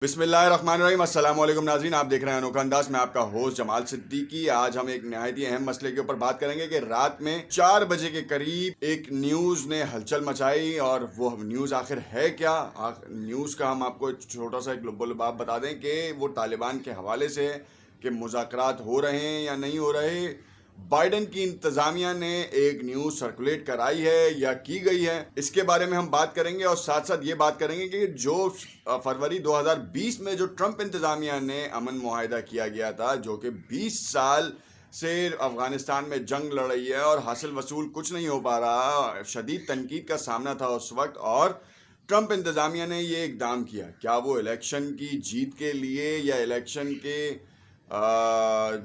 بسم اللہ الرحمن الرحیم۔ السلام علیکم ناظرین، آپ دیکھ رہے ہیں انوکھا انداز۔ میں آپ کا ہوسٹ جمال صدیقی۔ آج ہم ایک نہایت ہی اہم مسئلے کے اوپر بات کریں گے کہ رات میں 4 بجے کے قریب ایک نیوز نے ہلچل مچائی، اور وہ نیوز آخر ہے کیا؟ نیوز کا ہم آپ کو چھوٹا سا ایک لب و لباب بتا دیں کہ وہ طالبان کے حوالے سے ہے کہ مذاکرات ہو رہے ہیں یا نہیں ہو رہے۔ بائیڈن کی انتظامیہ نے ایک نیوز سرکولیٹ کرائی ہے یا کی گئی ہے، اس کے بارے میں ہم بات کریں گے، اور ساتھ ساتھ یہ بات کریں گے کہ جو فروری 2020 میں جو ٹرمپ انتظامیہ نے امن معاہدہ کیا گیا تھا، جو کہ 20 سال سے افغانستان میں جنگ لڑ رہی ہے اور حاصل وصول کچھ نہیں ہو پا رہا، شدید تنقید کا سامنا تھا اس وقت، اور ٹرمپ انتظامیہ نے یہ اقدام کیا۔ کیا وہ الیکشن کی جیت کے لیے یا الیکشن کے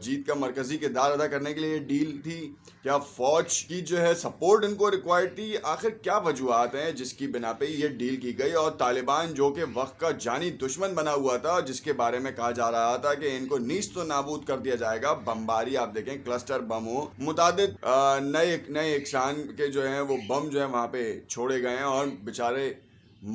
جیت کا مرکزی کردار ادا کرنے کے لیے یہ ڈیل تھی؟ کیا فوج کی جو ہے سپورٹ ان کو ریکوائرڈ تھی؟ آخر کیا وجوہات ہیں جس کی بنا پہ یہ ڈیل کی گئی؟ اور طالبان جو کہ وقت کا جانی دشمن بنا ہوا تھا، جس کے بارے میں کہا جا رہا تھا کہ ان کو نیست و نابود کر دیا جائے گا، بمباری آپ دیکھیں، کلسٹر بم ہو، متعدد نئے اقسام کے جو ہیں وہ بم جو ہیں وہاں پہ چھوڑے گئے ہیں، اور بیچارے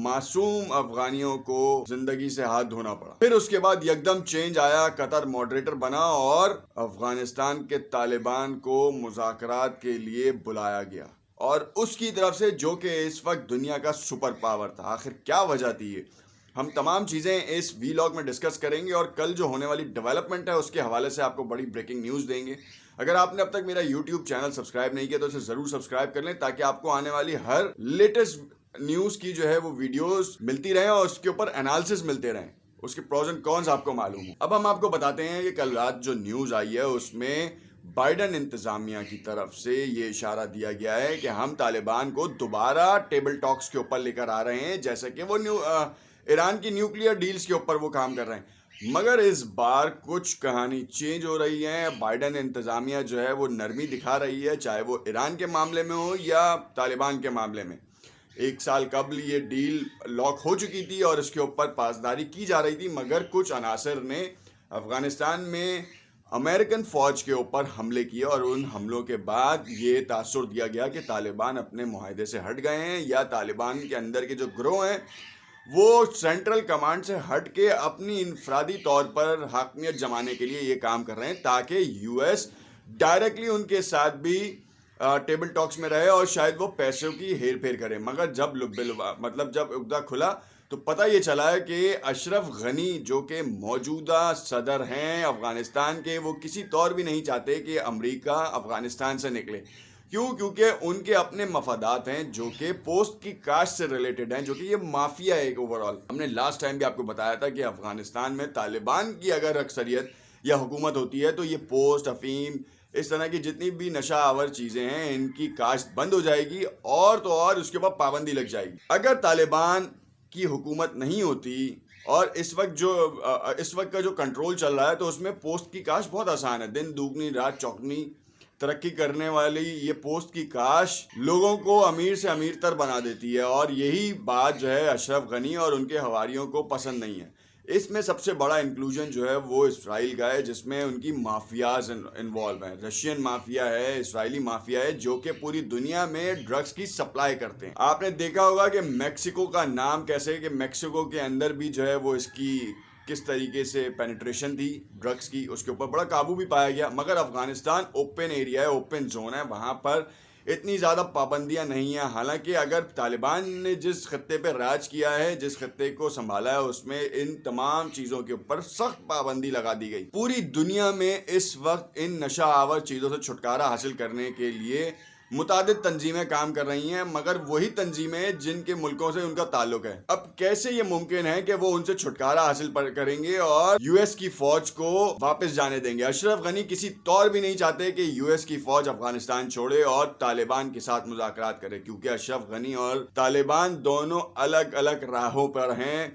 معصوم افغانیوں کو زندگی سے ہاتھ دھونا پڑا۔ پھر اس کے بعد یکدم چینج آیا، قطر ماڈریٹر بنا اور افغانستان کے طالبان کو مذاکرات کے لیے بلایا گیا، اور اس کی طرف سے جو کہ اس وقت دنیا کا سپر پاور تھا۔ آخر کیا وجہ تھی یہ؟ ہم تمام چیزیں اس ویلاگ میں ڈسکس کریں گے، اور کل جو ہونے والی ڈیولپمنٹ ہے اس کے حوالے سے آپ کو بڑی بریکنگ نیوز دیں گے۔ اگر آپ نے اب تک میرا یوٹیوب چینل سبسکرائب نہیں کیا تو اسے ضرور سبسکرائب کر لیں، تاکہ آپ کو آنے والی ہر لیٹسٹ نیوز کی جو ہے وہ ویڈیوز ملتی رہیں، اور اس کے اوپر انالیسس ملتے رہیں، اس کے پروز اینڈ کونز آپ کو معلوم ہوں۔ اب ہم آپ کو بتاتے ہیں کہ کل رات جو نیوز آئی ہے اس میں بائیڈن انتظامیہ کی طرف سے یہ اشارہ دیا گیا ہے کہ ہم طالبان کو دوبارہ ٹیبل ٹاکس کے اوپر لے کر آ رہے ہیں، جیسے کہ وہ ایران کی نیوکلیئر ڈیلز کے اوپر وہ کام کر رہے ہیں۔ مگر اس بار کچھ کہانی چینج ہو رہی ہے۔ بائیڈن انتظامیہ جو ہے وہ نرمی دکھا رہی ہے، چاہے وہ ایران کے معاملے میں ہو یا طالبان کے معاملے میں۔ 1 سال قبل یہ ڈیل لاک ہو چکی تھی اور اس کے اوپر پاسداری کی جا رہی تھی، مگر کچھ عناصر نے افغانستان میں امریکن فوج کے اوپر حملے کیے، اور ان حملوں کے بعد یہ تاثر دیا گیا کہ طالبان اپنے معاہدے سے ہٹ گئے ہیں، یا طالبان کے اندر کے جو گروہ ہیں وہ سینٹرل کمانڈ سے ہٹ کے اپنی انفرادی طور پر حاکمیت جمانے کے لیے یہ کام کر رہے ہیں، تاکہ یو ایس ڈائریکٹلی ان کے ساتھ بھی ٹیبل ٹاکس میں رہے اور شاید وہ پیسوں کی ہیر پھیر کرے۔ مگر جب جب عقدہ کھلا تو پتہ یہ چلا ہے کہ اشرف غنی جو کہ موجودہ صدر ہیں افغانستان کے، وہ کسی طور بھی نہیں چاہتے کہ امریکہ افغانستان سے نکلے۔ کیوں؟ کیونکہ ان کے اپنے مفادات ہیں جو کہ پوسٹ کی کاشت سے ریلیٹڈ ہیں، جو کہ یہ مافیا ہے ایک اوورال۔ ہم نے لاسٹ ٹائم بھی آپ کو بتایا تھا کہ افغانستان میں طالبان کی اگر اکثریت یا حکومت ہوتی ہے تو یہ پوسٹ، افیم، اس طرح کی جتنی بھی نشہ آور چیزیں ہیں ان کی کاشت بند ہو جائے گی، اور تو اور اس کے اوپر پابندی لگ جائے گی۔ اگر طالبان کی حکومت نہیں ہوتی، اور اس وقت کا جو کنٹرول چل رہا ہے، تو اس میں پوسٹ کی کاشت بہت آسان ہے۔ دن دوگنی رات چوگنی ترقی کرنے والی یہ پوسٹ کی کاشت لوگوں کو امیر سے امیر تر بنا دیتی ہے، اور یہی بات جو ہے اشرف غنی اور ان کے حواریوں کو پسند نہیں ہے۔ اس میں سب سے بڑا انکلوژن جو ہے وہ اسرائیل کا ہے، جس میں ان کی مافیاز انوالو ہیں۔ رشین مافیا ہے، اسرائیلی مافیا ہے، جو کہ پوری دنیا میں ڈرگز کی سپلائی کرتے ہیں۔ آپ نے دیکھا ہوگا کہ میکسیکو کا نام کیسے، کہ میکسیکو کے اندر بھی جو ہے وہ اس کی کس طریقے سے پینیٹریشن تھی ڈرگز کی، اس کے اوپر بڑا قابو بھی پایا گیا۔ مگر افغانستان اوپن ایریا ہے، اوپن زون ہے، وہاں پر اتنی زیادہ پابندیاں نہیں ہیں۔ حالانکہ اگر طالبان نے جس خطے پہ راج کیا ہے، جس خطے کو سنبھالا ہے، اس میں ان تمام چیزوں کے اوپر سخت پابندی لگا دی گئی۔ پوری دنیا میں اس وقت ان نشہ آور چیزوں سے چھٹکارا حاصل کرنے کے لیے متعدد تنظیمیں کام کر رہی ہیں، مگر وہی تنظیمیں جن کے ملکوں سے ان کا تعلق ہے۔ اب کیسے یہ ممکن ہے کہ وہ ان سے چھٹکارا حاصل کریں گے اور یو ایس کی فوج کو واپس جانے دیں گے؟ اشرف غنی کسی طور بھی نہیں چاہتے کہ یو ایس کی فوج افغانستان چھوڑے اور طالبان کے ساتھ مذاکرات کرے، کیونکہ اشرف غنی اور طالبان دونوں الگ الگ راہوں پر ہیں۔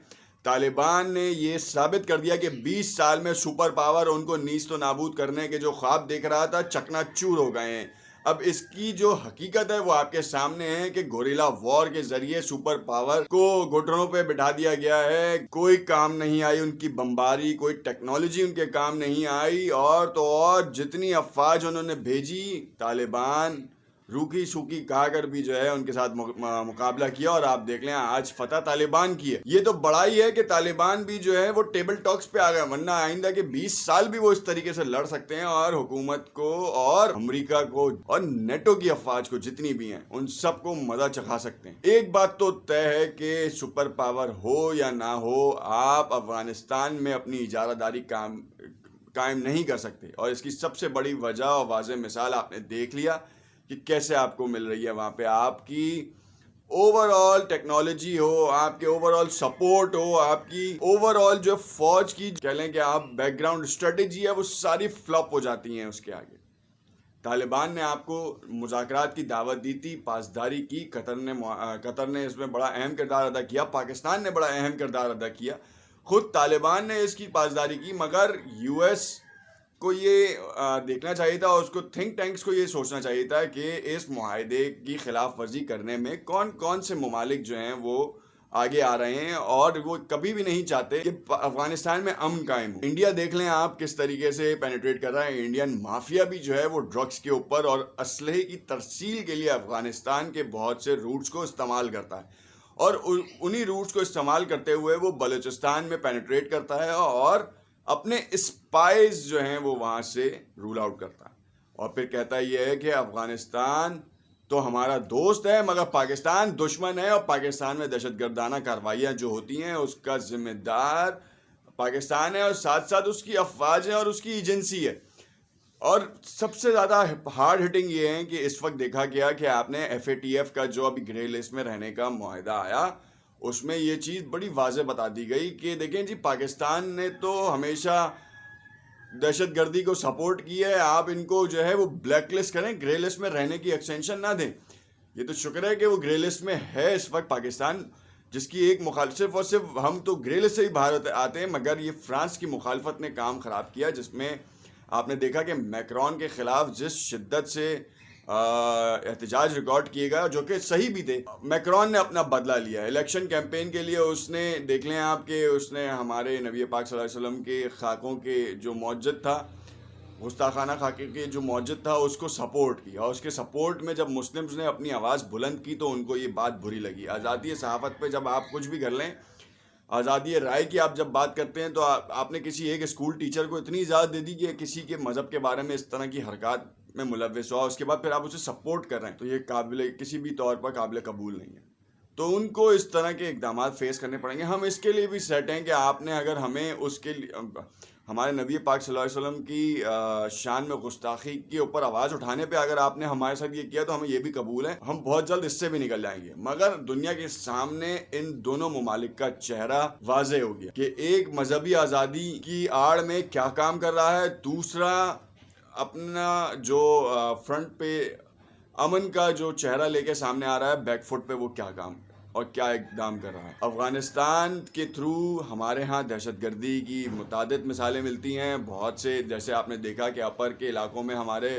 طالبان نے یہ ثابت کر دیا کہ 20 سال میں سپر پاور ان کو نیست و نابود کرنے کے جو خواب دیکھ رہا تھا، چکنا چور ہو گئے ہیں۔ اب اس کی جو حقیقت ہے وہ آپ کے سامنے ہے کہ گوریلا وار کے ذریعے سپر پاور کو گھٹنوں پہ بٹھا دیا گیا ہے۔ کوئی کام نہیں آئی ان کی بمباری، کوئی ٹیکنالوجی ان کے کام نہیں آئی، اور تو اور جتنی افواج انہوں نے بھیجی، طالبان روکی سوکی کہا کر بھی جو ہے ان کے ساتھ مقابلہ کیا، اور آپ دیکھ لیں آج فتح طالبان کی ہے۔ یہ تو بڑا ہی ہے کہ طالبان بھی جو ہے وہ ٹیبل ٹاکس پہ آ گئے، ورنہ آئندہ کے 20 سال بھی وہ اس طریقے سے لڑ سکتے ہیں اور حکومت کو اور امریکہ کو اور نیٹو کی افواج کو جتنی بھی ہیں ان سب کو مزہ چکھا سکتے ہیں۔ ایک بات تو طے ہے کہ سپر پاور ہو یا نہ ہو، آپ افغانستان میں اپنی اجارہ داری قائم نہیں کر سکتے، اور اس کی سب سے بڑی وجہ اور واضح مثال آپ نے دیکھ لیا کہ کیسے آپ کو مل رہی ہے وہاں پہ۔ آپ کی اوور آل ٹیکنالوجی ہو، آپ کے اوور آل سپورٹ ہو، آپ کی اوور آل جو فوج کی کہہ لیں کہ آپ بیک گراؤنڈ اسٹریٹجی ہے، وہ ساری فلاپ ہو جاتی ہیں اس کے آگے۔ طالبان نے آپ کو مذاکرات کی دعوت دی تھی، پاسداری کی، قطر نے اس میں بڑا اہم کردار ادا کیا، پاکستان نے بڑا اہم کردار ادا کیا، خود طالبان نے اس کی پاسداری کی، مگر یو ایس کو یہ دیکھنا چاہیے تھا، اور اس کو تھنک ٹینکس کو یہ سوچنا چاہیے تھا کہ اس معاہدے کی خلاف ورزی کرنے میں کون کون سے ممالک جو ہیں وہ آگے آ رہے ہیں، اور وہ کبھی بھی نہیں چاہتے کہ افغانستان میں امن قائم ہو۔ انڈیا دیکھ لیں آپ کس طریقے سے پینیٹریٹ کر رہا ہے، انڈین مافیا بھی جو ہے وہ ڈرگس کے اوپر اور اسلحے کی ترسیل کے لیے افغانستان کے بہت سے روٹس کو استعمال کرتا ہے، اور انہی روٹس کو استعمال کرتے ہوئے وہ بلوچستان میں پینیٹریٹ کرتا ہے اور اپنے اسپائز جو ہیں وہ وہاں سے رول آؤٹ کرتا ہے، اور پھر کہتا یہ ہے کہ افغانستان تو ہمارا دوست ہے مگر پاکستان دشمن ہے، اور پاکستان میں دہشت گردانہ کارروائیاں جو ہوتی ہیں اس کا ذمہ دار پاکستان ہے، اور ساتھ ساتھ اس کی افواج ہے اور اس کی ایجنسی ہے۔ اور سب سے زیادہ ہارڈ ہٹنگ یہ ہے کہ اس وقت دیکھا گیا کہ آپ نے ایف اے ٹی ایف کا جو ابھی گرے لسٹ میں رہنے کا معاہدہ آیا، اس میں یہ چیز بڑی واضح بتا دی گئی کہ دیکھیں جی پاکستان نے تو ہمیشہ دہشت گردی کو سپورٹ کی ہے، آپ ان کو جو ہے وہ بلیک لسٹ کریں، گرے لسٹ میں رہنے کی ایکسٹینشن نہ دیں۔ یہ تو شکر ہے کہ وہ گرے لسٹ میں ہے اس وقت پاکستان، جس کی ایک مخالف، اور صرف ہم تو گرے لسٹ سے ہی باہر آتے ہیں، مگر یہ فرانس کی مخالفت نے کام خراب کیا، جس میں آپ نے دیکھا کہ میکرون کے خلاف جس شدت سے احتجاج ریکارڈ کیے گا، جو کہ صحیح بھی تھے، میکرون نے اپنا بدلہ لیا الیکشن کیمپین کے لیے۔ اس نے دیکھ لیں آپ کہ اس نے ہمارے نبی پاک صلی اللہ علیہ وسلم کے خاکوں کے جو معجد تھا، گستاخانہ خاکے کے جو معجد تھا، اس کو سپورٹ کیا، اور اس کے سپورٹ میں جب مسلمز نے اپنی آواز بلند کی تو ان کو یہ بات بری لگی۔ آزادی صحافت پہ جب آپ کچھ بھی کر لیں، آزادی رائے کی آپ جب بات کرتے ہیں، تو آپ نے کسی ایک اسکول ٹیچر کو اتنی اجازت دے دی کہ کسی کے مذہب کے بارے میں اس طرح کی حرکات میں ملوث ہوا، اس کے بعد پھر آپ اسے سپورٹ کر رہے ہیں، تو یہ کسی بھی طور پر قابل قبول نہیں ہے۔ تو ان کو اس طرح کے اقدامات فیس کرنے پڑیں گے۔ ہم اس کے لیے بھی سیٹ ہیں کہ آپ نے اگر ہمیں اس کے لیے ہمارے نبی پاک صلی اللہ علیہ وسلم کی شان میں گستاخی کے اوپر آواز اٹھانے پہ اگر آپ نے ہمارے ساتھ یہ کیا تو ہمیں یہ بھی قبول ہے، ہم بہت جلد اس سے بھی نکل جائیں گے۔ مگر دنیا کے سامنے ان دونوں ممالک کا چہرہ واضح ہو گیا کہ ایک مذہبی آزادی کی آڑ میں کیا کام کر رہا ہے، دوسرا اپنا جو فرنٹ پہ امن کا جو چہرہ لے کے سامنے آ رہا ہے، بیک فٹ پہ وہ کیا کام اور کیا اقدام کر رہا ہے۔ افغانستان کے تھرو ہمارے ہاں دہشت گردی کی متعدد مثالیں ملتی ہیں، بہت سے، جیسے آپ نے دیکھا کہ اپر کے علاقوں میں ہمارے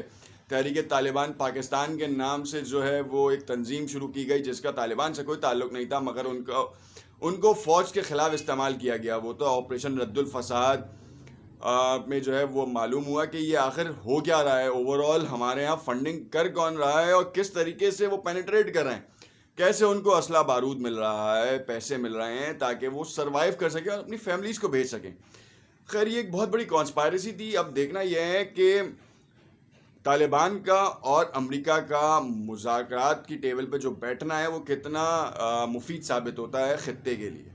تحریک طالبان پاکستان کے نام سے جو ہے وہ ایک تنظیم شروع کی گئی، جس کا طالبان سے کوئی تعلق نہیں تھا، مگر ان کو فوج کے خلاف استعمال کیا گیا۔ وہ تو آپریشن رد الفساد میں جو ہے وہ معلوم ہوا کہ یہ آخر ہو کیا رہا ہے، اوور آل ہمارے ہاں فنڈنگ کر کون رہا ہے، اور کس طریقے سے وہ پینیٹریٹ کر رہے ہیں، کیسے ان کو اسلحہ بارود مل رہا ہے، پیسے مل رہے ہیں تاکہ وہ سروائیو کر سکیں اور اپنی فیملیز کو بھیج سکیں۔ خیر یہ ایک بہت بڑی کانسپائریسی تھی۔ اب دیکھنا یہ ہے کہ طالبان کا اور امریکہ کا مذاکرات کی ٹیبل پہ جو بیٹھنا ہے وہ کتنا مفید ثابت ہوتا ہے خطے کے لیے۔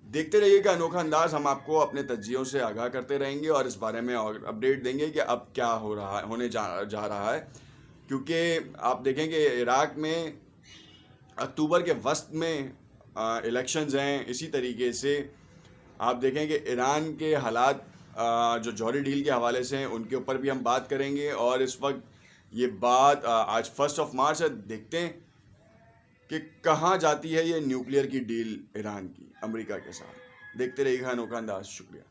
دیکھتے رہیے کہ انوکھا انداز، ہم آپ کو اپنے تجزیوں سے آگاہ کرتے رہیں گے اور اس بارے میں اور اپڈیٹ دیں گے کہ اب کیا ہونے جا رہا ہے، کیونکہ آپ دیکھیں کہ عراق میں اکتوبر کے وسط میں الیکشنز ہیں۔ اسی طریقے سے آپ دیکھیں کہ ایران کے حالات جو جوہری ڈیل کے حوالے سے ہیں ان کے اوپر بھی ہم بات کریں گے، اور اس وقت یہ بات آج 1 مارچ ہے، دیکھتے ہیں کہ کہاں جاتی ہے یہ نیوکلیئر کی ڈیل ایران کی امریکہ کے ساتھ۔ دیکھتے رہیے گا انوکھا انداز۔ شکریہ۔